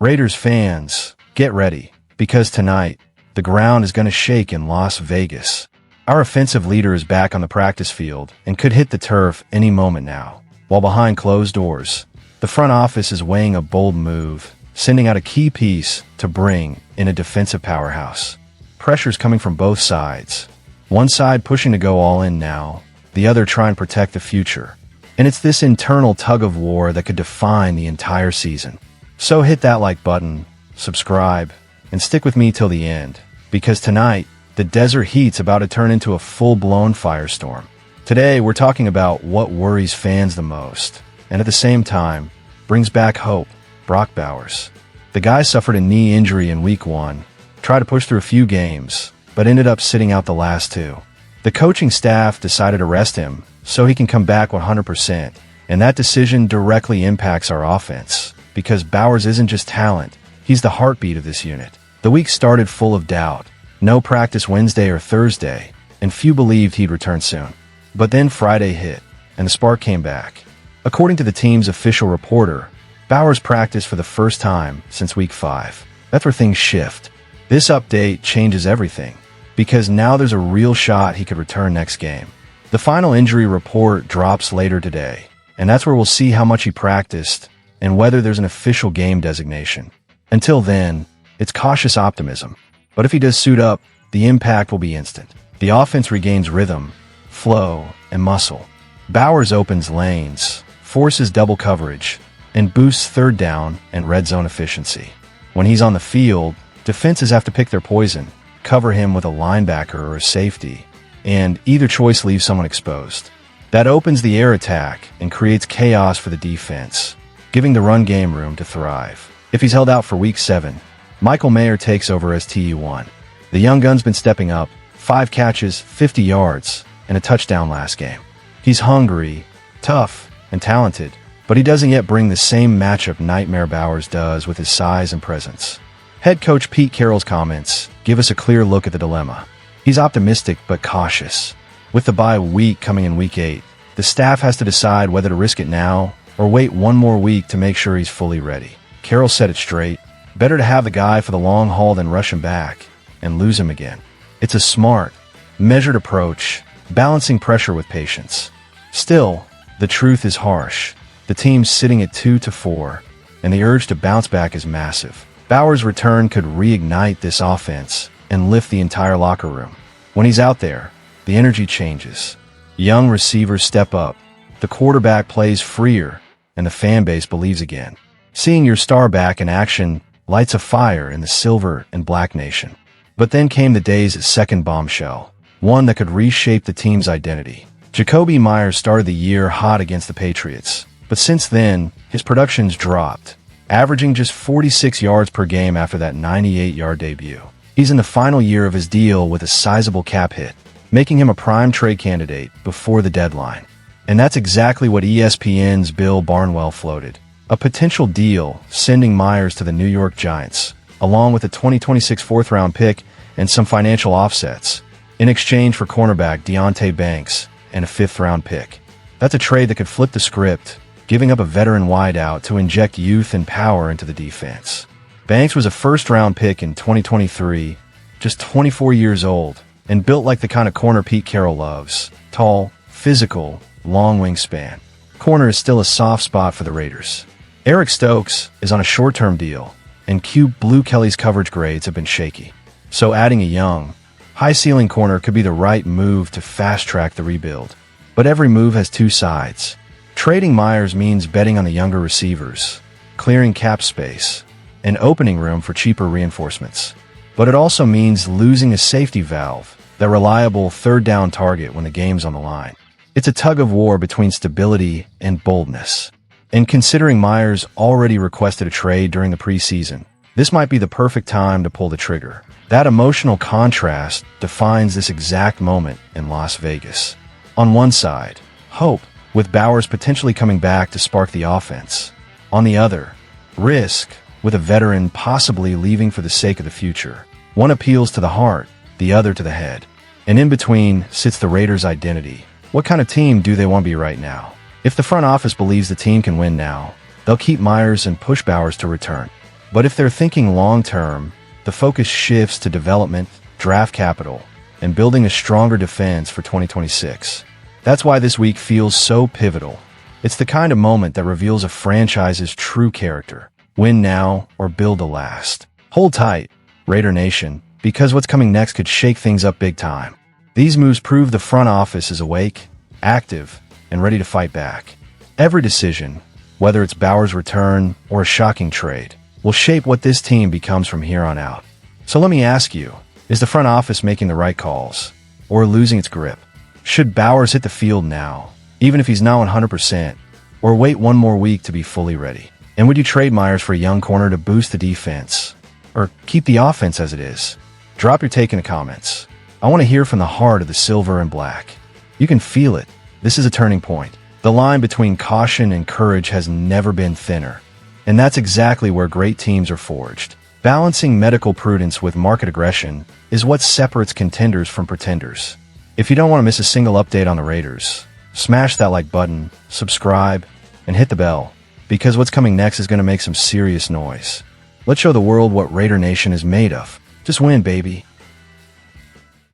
Raiders fans, get ready, because tonight, the ground is going to shake in Las Vegas. Our offensive leader is back on the practice field and could hit the turf any moment now. While behind closed doors, the front office is weighing a bold move, sending out a key piece to bring in a defensive powerhouse. Pressure's coming from both sides. One side pushing to go all in now, the other trying to protect the future. And it's this internal tug-of-war that could define the entire season. So hit that like button, subscribe, and stick with me till the end, because tonight, the desert heat's about to turn into a full-blown firestorm. Today, we're talking about what worries fans the most, and at the same time, brings back hope. Brock Bowers. The guy suffered a knee injury in Week 1, tried to push through a few games, but ended up sitting out the last 2. The coaching staff decided to rest him so he can come back 100%, and that decision directly impacts our offense, because Bowers isn't just talent, he's the heartbeat of this unit. The week started full of doubt. No practice Wednesday or Thursday, and few believed he'd return soon. But then Friday hit, and the spark came back. According to the team's official reporter, Bowers practiced for the first time since Week 5. That's where things shift. This update changes everything, because now there's a real shot he could return next game. The final injury report drops later today, and that's where we'll see how much he practiced and whether there's an official game designation. Until then, it's cautious optimism. But if he does suit up, the impact will be instant. The offense regains rhythm, flow, and muscle. Bowers opens lanes, forces double coverage, and boosts third down and red zone efficiency. When he's on the field, defenses have to pick their poison, cover him with a linebacker or a safety, and either choice leaves someone exposed. That opens the air attack and creates chaos for the defense, giving the run game room to thrive. If he's held out for Week 7, Michael Mayer takes over as TU1. The young gun's been stepping up, 5 catches, 50 yards, and a touchdown last game. He's hungry, tough, and talented, but he doesn't yet bring the same matchup nightmare Bowers does with his size and presence. Head coach Pete Carroll's comments give us a clear look at the dilemma. He's optimistic but cautious. With the bye week coming in Week 8, the staff has to decide whether to risk it now or wait one more week to make sure he's fully ready. Carroll said it straight. Better to have the guy for the long haul than rush him back and lose him again. It's a smart, measured approach, balancing pressure with patience. Still, the truth is harsh. The team's sitting at 2-4, and the urge to bounce back is massive. Bowers' return could reignite this offense and lift the entire locker room. When he's out there, the energy changes. Young receivers step up, the quarterback plays freer, and the fan base believes again. Seeing your star back in action lights a fire in the Silver and Black Nation. But then came the day's second bombshell, one that could reshape the team's identity. Jakobi Meyers started the year hot against the Patriots, but since then, his production's dropped, averaging just 46 yards per game after that 98-yard debut. He's in the final year of his deal with a sizable cap hit, making him a prime trade candidate before the deadline. And that's exactly what ESPN's Bill Barnwell floated. A potential deal sending Meyers to the New York Giants, along with a 2026 fourth-round pick and some financial offsets, in exchange for cornerback Deonte Banks and a fifth-round pick. That's a trade that could flip the script, giving up a veteran wideout to inject youth and power into the defense. Banks was a first-round pick in 2023, just 24 years old, and built like the kind of corner Pete Carroll loves. Tall, physical, long wingspan. Corner is still a soft spot for the Raiders. Eric Stokes is on a short-term deal, and Q Blue Kelly's coverage grades have been shaky. So adding a young, high-ceiling corner could be the right move to fast-track the rebuild. But every move has two sides. Trading Meyers means betting on the younger receivers, clearing cap space, and opening room for cheaper reinforcements. But it also means losing a safety valve, that reliable third-down target when the game's on the line. It's a tug-of-war between stability and boldness. And considering Meyers already requested a trade during the preseason, this might be the perfect time to pull the trigger. That emotional contrast defines this exact moment in Las Vegas. On one side, hope, with Bowers potentially coming back to spark the offense. On the other, risk, with a veteran possibly leaving for the sake of the future. One appeals to the heart, the other to the head. And in between sits the Raiders' identity. What kind of team do they want to be right now? If the front office believes the team can win now, they'll keep Meyers and push Bowers to return. But if they're thinking long-term, the focus shifts to development, draft capital, and building a stronger defense for 2026. That's why this week feels so pivotal. It's the kind of moment that reveals a franchise's true character. Win now or build to last. Hold tight, Raider Nation, because what's coming next could shake things up big time. These moves prove the front office is awake, active, and ready to fight back. Every decision, whether it's Bauer's return or a shocking trade, will shape what this team becomes from here on out. So let me ask you, is the front office making the right calls, or losing its grip? Should Bauer's hit the field now, even if he's not 100%, or wait one more week to be fully ready? And would you trade Myers for a young corner to boost the defense, or keep the offense as it is? Drop your take in the comments. I want to hear from the heart of the silver and black. You can feel it. This is a turning point. The line between caution and courage has never been thinner. And that's exactly where great teams are forged. Balancing medical prudence with market aggression is what separates contenders from pretenders. If you don't want to miss a single update on the Raiders, smash that like button, subscribe, and hit the bell, because what's coming next is going to make some serious noise. Let's show the world what Raider Nation is made of. Just win, baby.